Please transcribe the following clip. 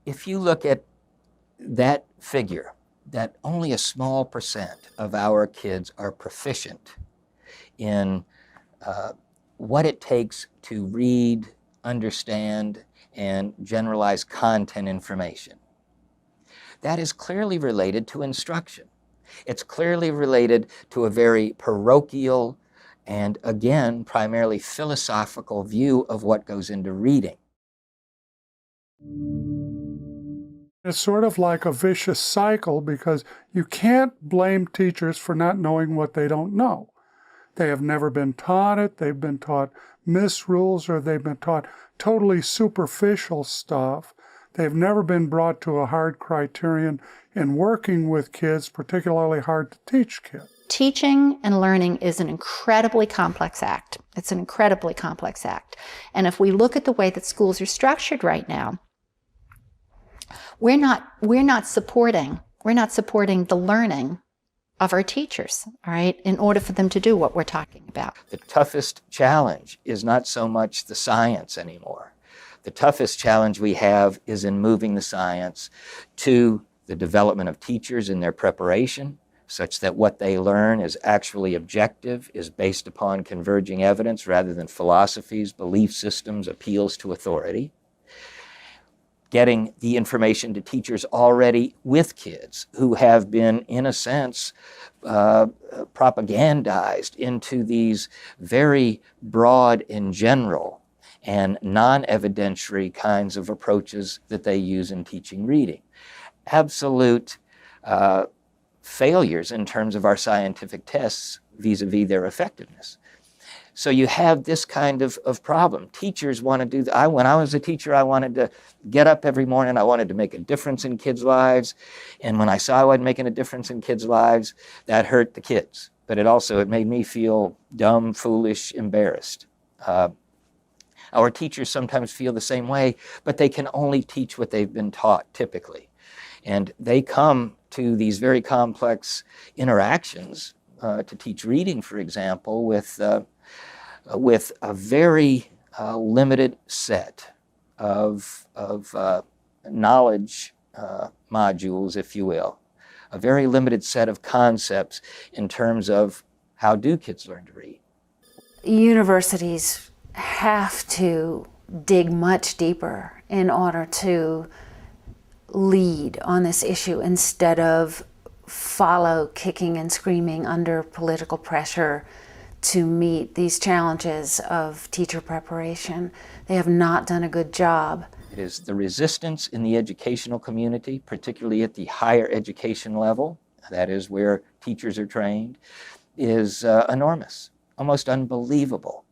if you look at that figure, that only a small percent of our kids are proficient in what it takes to read, understand, and generalize content information. That is clearly related to instruction. It's clearly related to a very parochial and, again, primarily philosophical view of what goes into reading. It's sort of like a vicious cycle because you can't blame teachers for not knowing what they don't know. They have never been taught it, they've been taught misrules, or they've been taught totally superficial stuff. They've never been brought to a hard criterion in working with kids, particularly hard to teach kids. Teaching and learning is an incredibly complex act. It's an incredibly complex act. And if we look at the way that schools are structured right now, we're not supporting the learning of our teachers, all right, in order for them to do what we're talking about. The toughest challenge is not so much the science anymore. The toughest challenge we have is in moving the science to the development of teachers in their preparation, such that what they learn is actually objective, is based upon converging evidence rather than philosophies, belief systems, appeals to authority. Getting the information to teachers already with kids who have been, in a sense, propagandized into these very broad and general and non-evidentiary kinds of approaches that they use in teaching reading. Absolute failures in terms of our scientific tests vis-a-vis their effectiveness. So you have this kind of problem. Teachers want to do that. When I was a teacher, I wanted to get up every morning. I wanted to make a difference in kids' lives. And when I saw I wasn't making a difference in kids' lives, that hurt the kids. But it made me feel dumb, foolish, embarrassed. Our teachers sometimes feel the same way, but they can only teach what they've been taught typically. And they come to these very complex interactions to teach reading, for example, with a very limited set of knowledge modules, if you will, a very limited set of concepts in terms of how do kids learn to read. Universities have to dig much deeper in order to lead on this issue instead of follow kicking and screaming under political pressure to meet these challenges of teacher preparation. They have not done a good job. It is the resistance in the educational community, particularly at the higher education level, that is where teachers are trained, is enormous, almost unbelievable.